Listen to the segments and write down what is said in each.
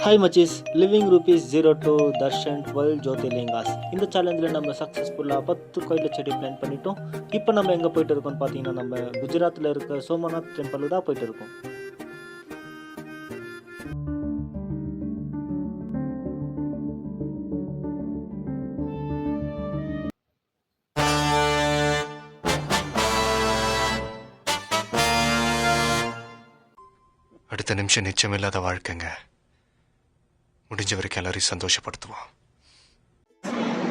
Hi Machis, living rupees 02 Darshan 12 Jyotirlingas. இந்த சேலஞ்சில் நம்ம சக்ஸஸ்ஃபுல்லாக 10 கோயிலில் செடி பிளான் பண்ணிட்டோம். இப்போ நம்ம எங்கே போயிட்டு இருக்கோம்னு பார்த்தீங்கன்னா நம்ம குஜராத்தில் இருக்க சோமநாத் டெம்பிள் தான் போயிட்டு இருக்கோம். அடுத்த நிமிஷம் நிச்சயமில்லாத வாழ்க்கைங்க. முடிஞ்ச வரைக்கும் எல்லாரையும் சந்தோஷப்படுத்துவோம்.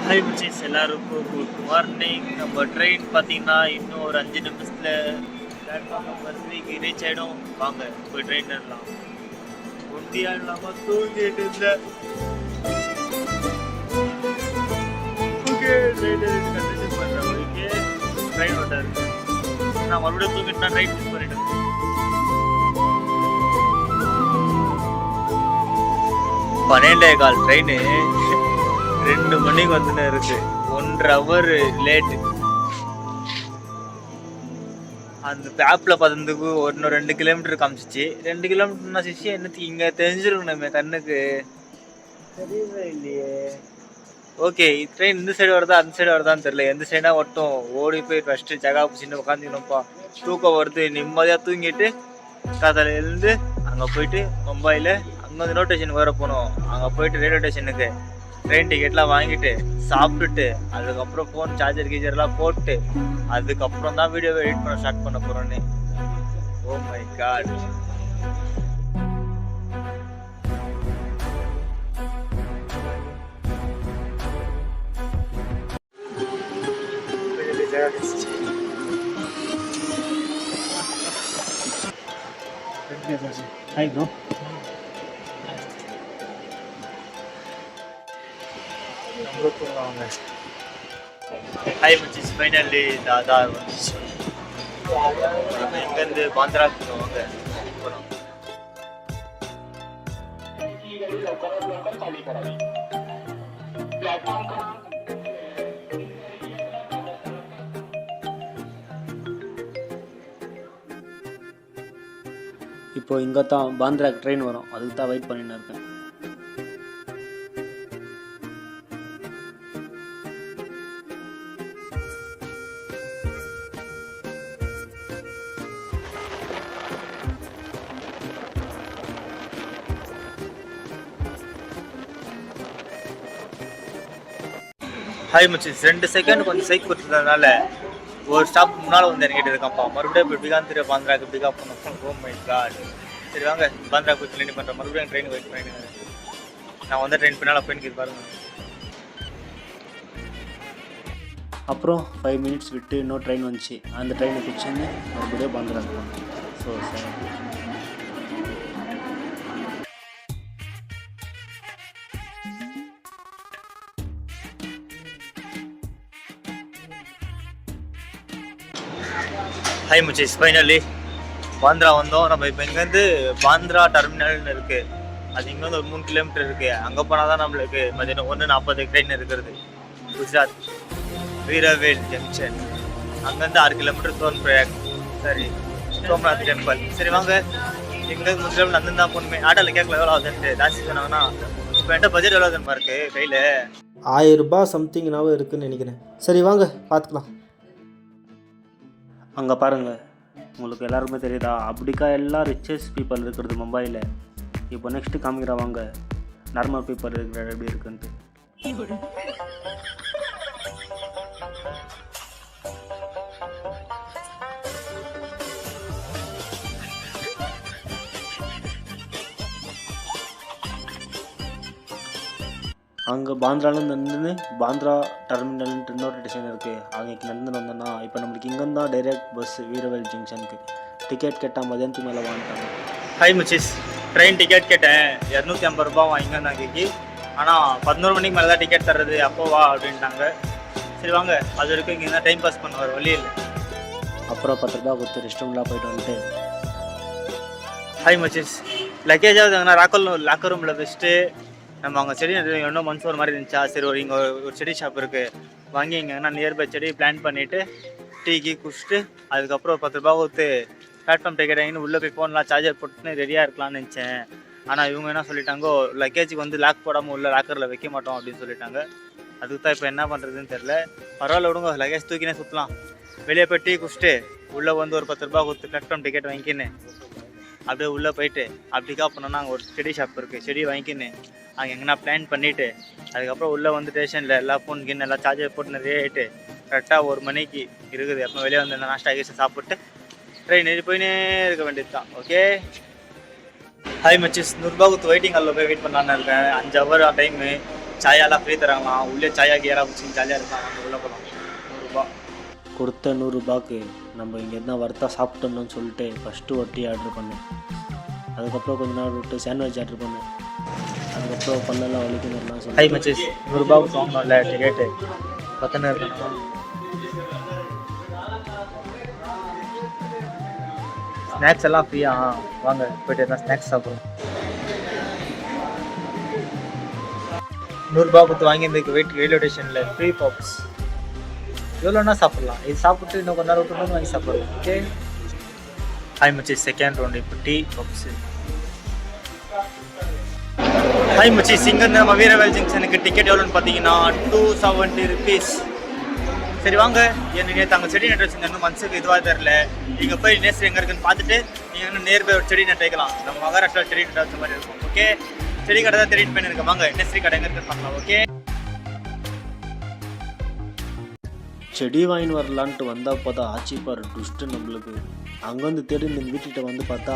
ஹாய் மச்சீஸ், எல்லாருக்கும் குட் மார்னிங். நம்ம ட்ரெயின் பார்த்தீங்கன்னா இன்னும் ஒரு 5 நிமிஷத்தில் பிளாட்ஃபார்ம் நம்பர் 3க்கு ரீச் ஆகிடும். வாங்க போய் ட்ரெயின் ஏறலாம். ஒண்டியா இல்லாமல் தூங்கிட்டு இருந்தேன். ஓகே, ட்ரெயின் கண்டினியூ பண்ணுறேன். ஓகே, ட்ரெயின் ஓட்ட இருக்கு. நான் மறுபடியும் தூங்கிட்டு ட்ரெயின் மிஸ் பண்ணிட்டேன். 12:15 ட்ரெயின் 2 மணிக்கு வந்துன்னு இருக்கு. 1.5 hour லேட்டு. அந்த ஆப்பில் பார்த்ததுக்கு 1-2 கிலோமீட்டர் காமிச்சிச்சு. 2 கிலோமீட்டர்னா சிச்சி என்னத்துக்கு இங்கே தெரிஞ்சிருக்கணுமே கண்ணுக்கு தெரியவே இல்லையே. ஓகே, ட்ரெயின் இந்த சைடு வருதா அந்த சைடு வருதான்னு தெரியல. எந்த சைடாக ஒட்டும் ஓடி போய் ஃபஸ்ட்டு ஜகா பிடிச்சின்னு உட்காந்துக்கணும்ப்பா. தூக்கம் வருது, நிம்மதியாக தூங்கிட்டு காத்தால எழுந்து அங்கே போயிட்டு மும்பையில் அங்கே வந்து ரயில்வே ஸ்டேஷனுக்கு வர போகணும். அங்கே போயிட்டு ரயில்வே ஸ்டேஷனுக்கு ட்ரெயின் டிக்கெட்லாம் வாங்கிட்டு சாப்பிட்டுட்டு அதுக்கப்புறம் ஃபோன் சார்ஜர் கீஜர்லாம் போட்டு அதுக்கப்புறம் தான் வீடியோவை எடிட் பண்ண ஸ்டார்ட் பண்ண போகிறோன்னு. Oh my God. Hi bro. Hi Machis, finally தாதா வந்துச்சு. நம்ம இங்கேருந்து பாந்திராக்கு போவாங்க. இப்போ இங்கே தான் பாந்திராக்கு ட்ரெயின் வரும், அதுக்கு தான் வெயிட் பண்ணிட்டு இருக்கேன். ஹாய் மச்சிஸ், 2 செகண்ட் கொஞ்சம் சைக் கொடுத்ததுனால ஒரு ஸ்டாப் முன்னால் வந்து இறங்கிட்டு இருக்கான்ப்பா. மறுபடியும் இப்போ பிகான் திரு பாந்திராக்கு பிகாப் பண்ணணும். Oh my God. சரி வாங்க பாந்திரா போய் கிளீன் பண்ணுறேன். மறுபடியும் ட்ரெயின் வெயிட் பண்ணிடுங்க. நான் வந்து ட்ரெயின் பின்னால் போயின்னு பாருங்க. அப்புறம் 5 மினிட்ஸ் விட்டு இன்னொரு ட்ரெயின் வந்துச்சு. அந்த ட்ரெயினை பிடிச்சின்னு மறுபடியும் பாந்திரா போகணும். So sir hi முச்சீஸ், finally Bandra வந்தோம். நம்ம இப்போ இங்கேருந்து பாந்திரா டெர்மினல்னு இருக்குது. அது இங்கேருந்து ஒரு 3 கிலோமீட்டர் இருக்குது. அங்கே போனால் தான் நம்மளுக்கு மதியானம் 1:40 ட்ரெயின் இருக்கிறது. குஜராத் வீரவேல் ஜங்ஷன். அங்கேருந்து 6 கிலோமீட்டர் சோன்பிரயாக், சரி சோம்நாத் டெம்பிள். சரி வாங்க, இங்கேருந்து 3 கிலோமீட்டர் அங்கே தான் போகணுமே. ஆட்டோவில் கேட்கல எவ்வளோ ஆகுதுன்ட்டு. ஜாஸ்தி சொன்னாங்கன்னா இப்போ என்கிட்ட பட்ஜெட் எவ்வளோ ஆகுதுன்னு பாருக்கு கையில் 1000 ரூபாய் சம்திங்னாவும் இருக்குதுன்னு நினைக்கிறேன். சரி வாங்க பார்த்துக்கலாம். அங்கே பாருங்கள், உங்களுக்கு எல்லாருக்குமே தெரியுதா அப்படிக்கா எல்லாம் ரிச்சஸ்ட் பீப்புள் இருக்கிறது மும்பையில். இப்போ நெக்ஸ்ட்டு காமிக்கிற வாங்க நார்மல் பீப்புள் இருக்கிற எப்படி இருக்குன்ட்டு. அங்கே பாந்திராலேருந்து நின்று பாந்திரா டெர்மினல்ன்ட்டு இன்னொரு ஸ்டேஷன் இருக்குது. அங்கே நடந்து வந்தோன்னா இப்போ நம்மளுக்கு இங்கேருந்து தான் டைரெக்ட் பஸ் வீரவேல் ஜங்ஷனுக்கு. டிக்கெட் கேட்டால் மதியானத்துக்கு மேலே வாங்கிட்டாங்க. ஹாய் முச்சிஸ், ட்ரெயின் டிக்கெட் கேட்டேன். 250 ரூபா வாங்கிங்க அங்கேக்கு. ஆனால் 11 மணிக்கு மேலே தான் டிக்கெட் தர்றது, அப்போ வா அப்படின்ட்டாங்க. சரி வாங்க, அது வரைக்கும் இங்கே தான் டைம் பாஸ் பண்ணுவார், வழி இல்லை. அப்புறம் 10 ரூபா கொடுத்து ரெஸ்ட் ரூம்லாம் போயிட்டு வந்துட்டு. ஹாய் முச்சிஸ், லக்கேஜாவது எங்கன்னா லாக்கர் ரூமில் வச்சுட்டு நம்ம அங்கே செடி இன்னும் மன்சூர் மாதிரி இருந்துச்சா. சரி இங்கே ஒரு செடி ஷாப் இருக்குது, வாங்கி இங்கேனா நியர்பை செடி பிளான் பண்ணிவிட்டு டீ குடிச்சிட்டு அதுக்கப்புறம் 10 ரூபா கொடுத்து பிளாட்ஃபார்ம் டிக்கெட் வாங்கின்னு உள்ளே போய் ஃபோன்லாம் சார்ஜர் போட்டுன்னு ரெடியாக இருக்கலாம்னு நினச்சேன். ஆனால் இவங்க என்ன சொல்லிட்டாங்க, லக்கேஜுக்கு வந்து லாக் போடாமல் உள்ள லாக்கரில் வைக்க மாட்டோம் அப்படின்னு சொல்லிட்டாங்க. அதுக்கு தான் இப்போ என்ன பண்ணுறதுன்னு தெரில. பரவாயில்ல விடுங்க, லக்கேஜ் தூக்கினே சுற்றலாம். வெளியே போய் டீ குடிச்சிட்டு உள்ளே வந்து ஒரு 10 ரூபா கொடுத்து பிளாட்ஃபார்ம் டிக்கெட் வாங்கிக்கின்னு அப்படியே உள்ளே போயிட்டு அப்படிக்கா போனோன்னா அங்கே ஒரு செடி ஷாப் இருக்குது, செடி வாங்கிக்கின்னு அங்கே எங்கன்னா பிளான் பண்ணிவிட்டு அதுக்கப்புறம் உள்ளே வந்து ஸ்டேஷனில் எல்லா ஃபோன் கின்னு எல்லாம் சார்ஜர் போட்டு நிறைய ஆகிட்டு கரெக்டாக 1 மணிக்கு இருக்குது. எப்போ வெளியே வந்து நாஷ்டா கீஸ்ட் சாப்பிட்டு ட்ரெயின் ஏறி போயினே இருக்க வேண்டியது தான். ஓகே ஹாய் மச்சிஸ், 100 ரூபா கொடுத்து வெயிட்டிங் ஹாலில் போய் வெயிட் பண்ணலான்னு இருக்கேன். 5 ஹவர் டைமு, சாயாலாம் ஃப்ரீ தராங்களாம். உள்ளே சாயா கியராக குடிச்சிங்க ஜாலியாக இருக்கலாம். அங்கே உள்ளே போகலாம். 100 ரூபா கொடுத்த 100 ரூபாய்க்கு நம்ம இங்கே என்ன வர்த்தா சாப்பிட்டோன்னு சொல்லிட்டு ஃபஸ்ட்டு ஒரு டீ ஆர்டர் பண்ணேன். அதுக்கப்புறம் கொஞ்ச நேரம் விட்டு சாண்ட்விச் ஆர்டர் பண்ணேன். அதுக்கப்புறம் பல்லெல்லாம் வலிக்கணும்லாம் சொல்லி ஹாய் மச்சிஸ், 100 ரூபா வாங்கணும்ல டிக்கெட்டு பத்தனை இருக்கணும். ஸ்நாக்ஸ் எல்லாம் ஃப்ரீயா? வாங்க போய்ட்டு எல்லாம் ஸ்நாக்ஸ் சாப்பிடுவோம். 100 ரூபா கொடுத்து வாங்கியிருந்துக்கு வெயிட் ரயில்வே ஸ்டேஷனில் ஃப்ரீ பாப்ஸ் எவ்வளோன்னா சாப்பிட்லாம். இது சாப்பிட்டு இன்னும் கொஞ்ச நேரம் விட்டு வாங்கி சாப்பிடலாம். ஓகே ஹாய் மச்சி, செகண்ட் ரவுண்டு இப்போ டீ பப்ஸு. ஹாய் மச்சி, இங்கேருந்து நம்ம வீரவேல் ஜங்ஷனுக்கு டிக்கெட் எவ்வளோன்னு பார்த்தீங்கன்னா 270 ருபீஸ். சரி வாங்க, என்ன நேற்று அங்கே செடி நட்டு வச்சுங்க, இன்னும் மனசுக்கு இதுவாக தெரில. நீங்கள் போய் நேசர் எங்கே இருக்குன்னு பார்த்துட்டு நீங்கள் இன்னும் நேர்பை ஒரு செடி நட்டு வைக்கலாம். நம்ம மகாராஷ்டிரா செடி நட்டு வச்ச மாதிரி இருக்கும். ஓகே செடி கடை தான் தெரிவிட் பண்ணியிருக்கேன். வாங்க நேசரி கடை எங்கே இருக்குன்னு பார்க்கலாம். ஓகே செடி வாங்கின்னு வரலான்ட்டு வந்தால் பார்த்தா ஆச்சிப்பார் டுஸ்ட்டு நம்மளுக்கு. அங்கேருந்து தேடி இந்த வீட்டுக்கிட்ட வந்து பார்த்தா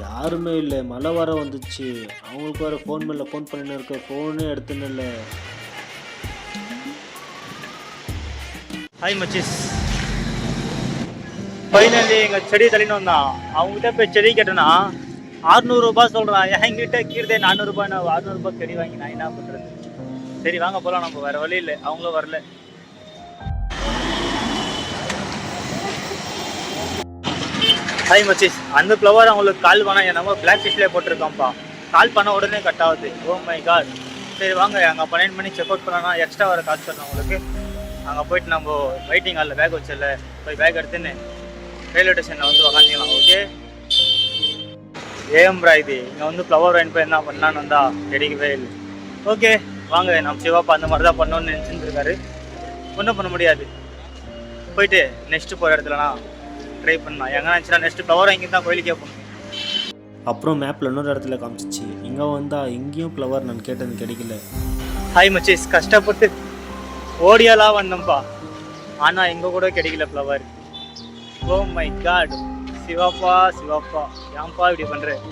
யாருமே இல்லை. மழை வர வந்துச்சு. அவங்களுக்கு வேறு ஃபோன் மேலே ஃபோன் பண்ணின்னு இருக்க, ஃபோனே எடுத்துன்னு இல்லை. ஹாய் மச்சிஸ், ஃபைனலி எங்கள் செடி தள்ளின்னு வந்தான். அவங்ககிட்ட போய் செடி கேட்டேன்னா 600 ரூபா சொல்கிறான். என்கிட்ட கீழே 400 ரூபாய். நான் 600 ரூபாய் செடி வாங்கி நான் என்ன பண்ணுறது? சரி வாங்க போகலாம், நம்ம வேறு வழி இல்லை, அவங்களும் வரல. ஹாய் மச்சிஸ், அந்த ஃப்ளவர் அவங்களுக்கு கால் பண்ணால் என்னமோ பிளாக் ஃபிஷ்லேயே போட்டிருக்கான்ப்பா. கால் பண்ண உடனே கட் ஆகுது. Oh my God. சரி வாங்க, அங்கே 12 மணி செக் அவுட் பண்ணனா எக்ஸ்ட்ரா வர காசு தரணும் உங்களுக்கு. அங்கே போயிட்டு நம்ம வெயிட்டிங் ஹாலில் பேக் வச்சிடல, போய் பேக் எடுத்துன்னு ரயில்வே ஸ்டேஷனில் வந்து உக்காந்துக்கலாம். ஓகே ஏம்ரா இது இங்கே வந்து ஃப்ளவர் வாங்கி போய் என்ன பண்ணலான்னு வந்தா கிடைக்கவே இல்லை. ஓகே வாங்க, நம்ம சிவாப்பா அந்த மாதிரி தான் பண்ணோன்னு நினச்சிருந்துருக்காரு. ஒன்றும் பண்ண முடியாது. போயிட்டு நெக்ஸ்ட்டு போகிற இடத்துலனா ட்ரை பண்ணலாம். எங்கே நினச்சினா நெக்ஸ்ட்டு ஃப்ளவர் வாங்கி தான் கோயிலுக்கே போகணும். அப்புறம் மேப்பில் இன்னொரு இடத்துல காமிச்சிச்சு. இங்கே வந்தால் இங்கேயும் ஃப்ளவர் நான் கேட்டது கிடைக்கல. ஹாய் மச்சிஸ், கஷ்டப்பட்டு ஓடியாலாம் வந்தோம்ப்பா, ஆனால் எங்கே கூட கிடைக்கல ஃப்ளவர். Oh my god. சிவாப்பா சிவாப்பா, ஏன்ப்பா இப்படி பண்ணுறேன்?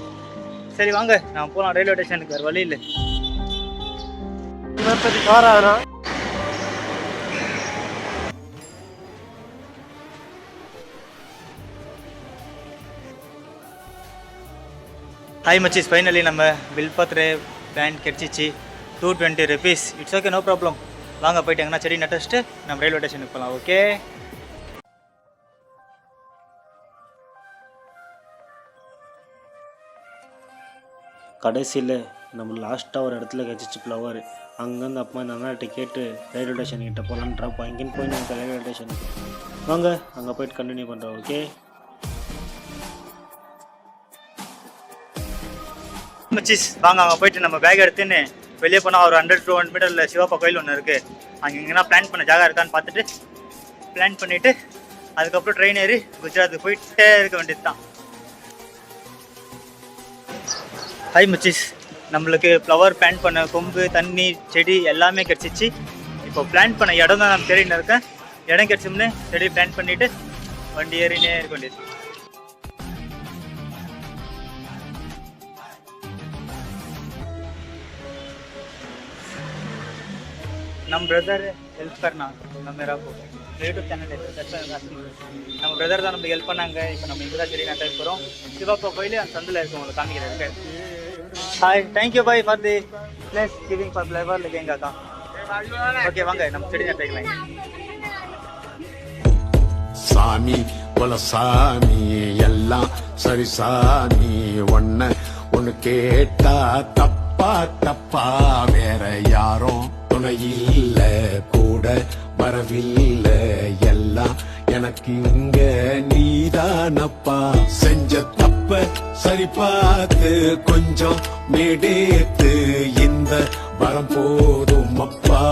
சரி வாங்க நான் போகலாம் ரயில்வே ஸ்டேஷனுக்கு, வேறு வழி இல்லை. ஹாய் மச்சிஸ், ஃபைனலி நம்ம பில்பத்ரே பேண்ட் கிடச்சிச்சு. 220 rupees. It's okay, no problem. வாங்க போயிட்டு எங்கன்னா செடி நட்டு நம்ம ரயில்வே ஸ்டேஷனுக்கு போகலாம். ஓகே கடைசியில் நம்ம லாஸ்ட்டாக ஒரு இடத்துல கிடச்சிச்சு ஃப்ளவர். அங்கேருந்து அப்பா இந்த அண்ணாட்ட கேட்டு ரயில்வே ஸ்டேஷன் கிட்ட போகலான்னு ட்ராப் வாங்கின்னு போய் நாங்கள் ரயில்வே ஸ்டேஷனுக்கு வாங்க, அங்கே போயிட்டு கண்டினியூ பண்ணுறோம். ஓகே மச்சிஸ் வாங்க, அங்கே போயிட்டு நம்ம பேக் எடுத்துன்னு வெளியே போனால் ஒரு 100-200 மீட்டரில் சிவாப்பா கோயில் ஒன்று இருக்குது. அங்கே எங்கன்னா பிளான் பண்ண ஜாகா இருக்கான்னு பார்த்துட்டு பிளான் பண்ணிவிட்டு அதுக்கப்புறம் ட்ரெயின் ஏறி குஜராத்துக்கு போயிட்டே இருக்க வேண்டியது தான். ஹாய் மச்சிஸ், நம்மளுக்கு ஃப்ளவர் பிளான் பண்ண கொம்பு, தண்ணி, செடி எல்லாமே கிடச்சிச்சு. இப்போ பிளான் பண்ண இடம் தான் நம்ம தேடின்னு இருக்கேன். இடம் கிடச்சோம்னு செடி பிளான் பண்ணிவிட்டு வண்டி ஏறினே இருக்க வேண்டியது. ನಮ್ಮ ಬ್ರದರ್ ಹೆಲ್ಪ್ करना मेरा को यूट्यूब चैनल है. நம்ம பிரதர் தான் நமக்கு ஹெல்ப் பண்ணாங்க. இப்போ நம்ம இங்கே தான் செடி நட்ட போகிறோம். சிவாப்பா கோயில் அந்த சந்தில் இருக்கு, உங்களுக்கு காமிக்கிறேன். Hi, thank you bye for the place giving for flower லுக்கிங்காக்கா. ஓகே வாங்க நம்ம செடி நட்டு வைக்கலாம். சாமி கொல சாமி எல்லாம் சரி சாமி, ஒன்னு கேட்டா தப்பா தப்பா, வேற யாரும் துணையில்ல கூட வரவில்ல, எல்லாம் எனக்கு இங்க நீதானப்பா. செஞ்ச தப்ப உடம்ப சரி பார்த்து கொஞ்சம் மேடேத்து இந்த வரம் போதும் அப்பா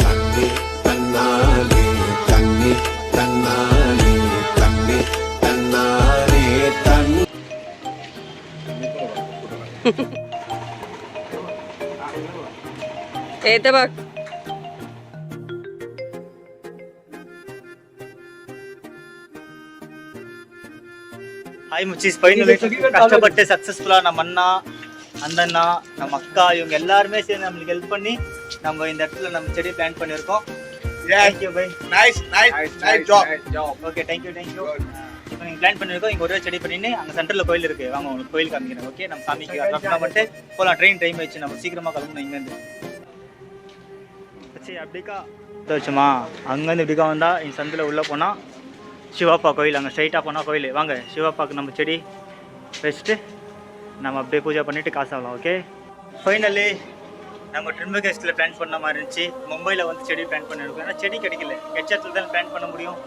தண்ணி தன்னாலே தண்ணி தன்னாலே தண்ணி தன்னாலே தண்ணி Tebak. ஹாய் முச்சிஸ் ஃபைனலி கஷ்டப்பட்டு சக்ஸஸ்ஃபுல்லாக நம்ம அண்ணா அந்த அண்ணா நம்ம அக்கா இவங்க எல்லாருமே சேர்ந்து நம்மளுக்கு ஹெல்ப் பண்ணி நம்ம இந்த இடத்துல நம்ம செடி பிளான் பண்ணியிருக்கோம். Thank you bye. Nice job. Okay thank you. இப்போ நீங்கள் பிளான் பண்ணியிருக்கோம். இங்கே ஒரே செடி பண்ணின்னு அங்கே சென்டரில் கோயில் இருக்குது. வாங்க உங்களுக்கு கோயில் காமிக்கிறேன். ஓகே நம்ம சாமிக்கு அர்ச்சனை பண்ணிட்டு போகலாம். ட்ரெயின் டைம் ஆயிடுச்சு. நம்ம சீக்கிரமாக கிளம்பணும் இங்கேருந்து. சரி அப்படிக்கா வச்சுமா அங்கேருந்து இப்படிக்கா வந்தால் இந்த சந்தில் உள்ளே போனால் சிவாப்பா கோயில், அங்கே ஸ்ட்ரைட்டாக போனால் கோயில். வாங்க சிவாப்பாவுக்கு நம்ம செடி வச்சுட்டு நம்ம அப்படியே பூஜை பண்ணிவிட்டு காசு ஆகலாம். ஓகே ஃபைனலி நம்ம ட்ரிம்பகேஸ்டில் பிளான் பண்ண மாதிரி இருந்துச்சு. மும்பையில் வந்து செடி பிளான் பண்ணியிருக்கோம். ஏன்னா செடி கிடைக்கல, ஹெச்ஆர்டில் தான் பிளான் பண்ண முடியும்.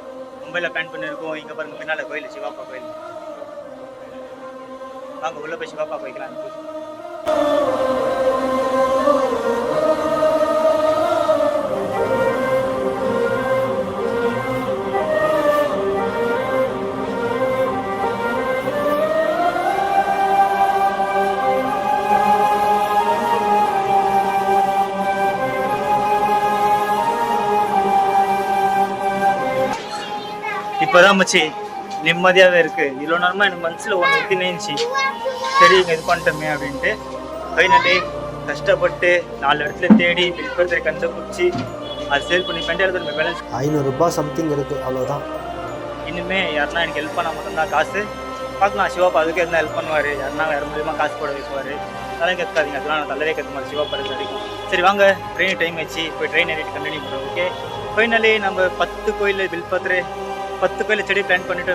மும்பையில் பிளான் பண்ணியிருக்கோம். இங்கே பாருங்கள் பின்னால் கோயில், சிவாப்பா கோயில். வாங்க உள்ளே போய் சிவாப்பா கோயிக்கலாம். இப்போதான் மச்சி நிம்மதியாகவே இருக்குது. இவ்வளோ நேரமாக எனக்கு மனசில் ஒன்று ஊற்றினே இருந்துச்சு, சரி இங்கே இது பண்ணிட்டோமே அப்படின்ட்டு. ஃபைனலி கஷ்டப்பட்டு 4 இடத்துல தேடி பில்பர்த்தை கண்டுபிடிச்சி அது சேல் பண்ணி பெண்டாயிரத்து நம்ம பேலன்ஸ் 500 ரூபாய் சம்திங் இருக்குது, அவ்வளோதான். இன்னுமே யாருன்னா எனக்கு ஹெல்ப் பண்ணால் மட்டும்தான் காசு பார்க்கலாம். சிவாப்பா அதுக்கு எதுனா ஹெல்ப் பண்ணுவார். யாருன்னா வேறு மூலியமாக காசு போட வைக்குவார். அதெல்லாம் கேட்காதீங்க, அதெல்லாம் நான் தலைவே கேட்க மாட்டேன். சிவாப்பா இருக்கு கிடைக்கும். சரி வாங்க ட்ரெயின் டைம் ஆச்சு, போய் ட்ரெயின் ஏறிட்டு கண்டினியூ பண்ணுறோம். ஓகே ஃபைனலி நம்ம 10 கோயில் பில்பத்ரே 10 கோயில் செடி பிளான் பண்ணிட்டு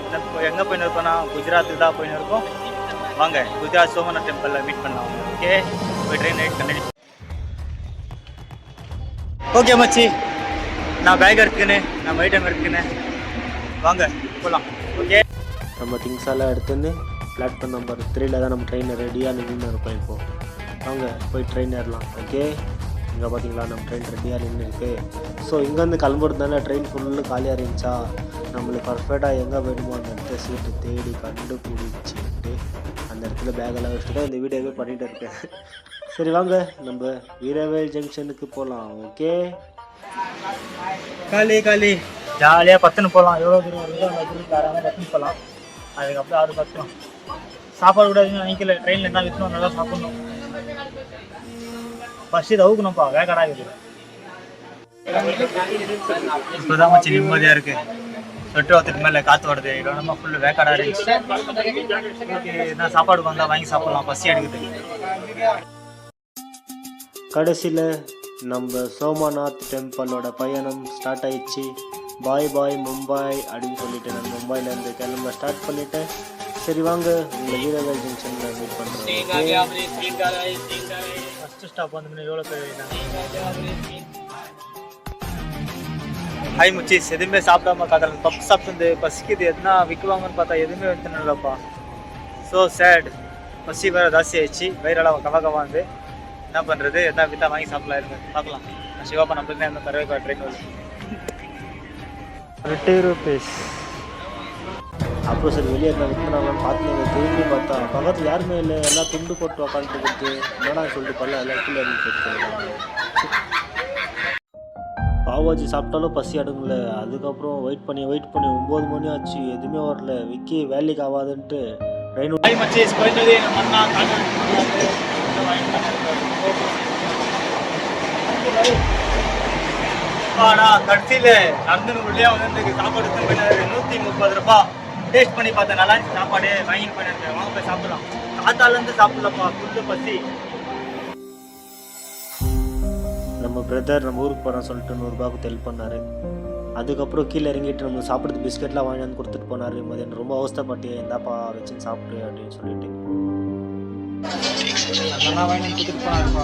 எங்கே போயின்னு இருக்கோம்னா குஜராத்துக்கு தான் போயின்னு இருக்கோம். வாங்க குஜராத் சோமநாத் டெம்பிளில் மீட் பண்ணலாம். ஓகே போய் ட்ரெயின் ரைட் கண்டினியூ. ஓகே மச்சி நான் பேக் எடுத்துக்கினேன், நம்ம ஐட்டம் எடுத்துக்கினேன். வாங்க போகலாம். ஓகே நம்ம திங்ஸ் எல்லாம் எடுத்துன்னு பிளாட்ஃபார்ம் நம்பர் 3 தான் நம்ம ட்ரெயின் ரெடியாக நின்று இருப்போம். இப்போது வாங்க போய் ட்ரெயின் ஏறலாம். ஓகே இங்கே பார்த்தீங்களா நம்ம ட்ரெயின் ரெடியாக நின்று இருக்குது. ஸோ இங்கேருந்து கிளம்புறதுனால ட்ரெயின் ஃபுல்லு காலியாக இருந்துச்சா, நம்மளுக்கு பர்ஃபெக்டாக எங்கே வேணுமோ அந்த இடத்த சீட்டு தேடி கண்டுபிடிச்சிட்டு அந்த இடத்துல பேக்கெல்லாம் வச்சுட்டு தான் இந்த வீடியோவே பண்ணிகிட்டு இருக்கேன். சரி வாங்க நம்ம வீரவேல் ஜங்ஷனுக்கு போகலாம். ஓகே காலி ஜாலியாக 10 போகலாம். எவ்வளோ தூரம் வருதோ அந்த தூரத்துக்கு 10 போகலாம். அதுக்கப்புறம் 6 10 சாப்பாடு கூட எதுவும் நினைக்கல. ட்ரெயினில் என்ன விற்றுணும் நல்லா சாப்பிட்ணும். ஃபஸ்ட்டு இதை அவுக்கணும்ப்பா, வேகடாகுது. இப்போதான் வச்சு நிம்மதியாக இருக்குது. சொட்டு வாரத்துக்கு மேலே காற்று வருது. இல்லைன்னா ஃபுல்லு வேக்காடாக இருந்துச்சு. ஓகே நான் சாப்பாடு வந்தால் வாங்கி சாப்பிட்லாம், பசி எடுக்குது. கடைசியில் நம்ம சோமநாத் டெம்பிளோட பயணம் ஸ்டார்ட் ஆயிடுச்சு. பாய் மும்பை அப்படின்னு சொல்லிட்டு நான் மும்பைலேருந்து கிளம்ப ஸ்டார்ட் பண்ணிட்டேன். சரி வாங்க உங்களை வீரவேல் ஜங்ஷனில் மீட் பண்ணுறேன். ஃபஸ்ட்டு ஸ்டாப் வந்து எவ்வளோ பேர் ஹாய் முச்சிஸ். எதுவுமே சாப்பிடாம காதல் பப்பு சாப்பிட்டு பசிக்குது. எதுனா விற்குவாங்கன்னு பார்த்தா எதுவுமே விற்றுனல்லப்பா. So sad. பசி வேறு ஜாஸ்தி ஆயிடுச்சு. வயிறெல்லாம் கவாந்து என்ன பண்ணுறது, எதனா விற்றா வாங்கி சாப்பிடலாம். இருக்கு பார்க்கலாம். சிவாப்பா நம்மளுக்கு அந்த தரவே ட்ரெயின் வருது. 30 ரூபீஸ். அப்புறம் சரி வெளியே இருந்தால் விற்றுனாங்கன்னு பார்த்து திரும்பி பார்த்தா பக்கத்தில் யாருமே இல்லை, எல்லாம் துண்டு போட்டு உக்காந்துட்டு என்னடா சொல்லிட்டு பல்ல எல்லாம் கீழே இருந்து பாவாஜி சாப்பிட்டாலும் பசி அடங்கல. அதுக்கப்புறம் வெயிட் பண்ணி 9 மணி ஆச்சு, எதுவுமே வரல. விக்கி வேலைக்கு ஆகாதுன்ட்டு ட்ரெயின் கடைசியில் நந்தன் உள்ளே வந்து சாப்பாடு 130 ரூபா. டேஸ்ட் பண்ணி பார்த்தேன், நல்லா இருந்துச்சு சாப்பாடு. வாங்கிட்டு போயிட்டு வாங்க போய் சாப்பிடலாம். காத்தாலேருந்து சாப்பிடலப்பா, ஃபுல்லு பசி. நம்ம பிரதர் நம்ம ஊருக்கு போகிறோம் சொல்லிட்டு 100 ரூபாய்க்கு ஹெல்ப் பண்ணார். அதுக்கப்புறம் கீழே இறங்கிட்டு நம்ம சாப்பிட்றது பிஸ்கெட்லாம் வாங்கி வந்து கொடுத்துட்டு போனார். மதியம் ரொம்ப அவஸ்தைப்பட்டு இந்தாப்பா வச்சுன்னு சாப்பிட்டு அப்படின்னு சொல்லிட்டு அதெல்லாம் வாங்கி கொடுத்துட்டு போனாருப்பா.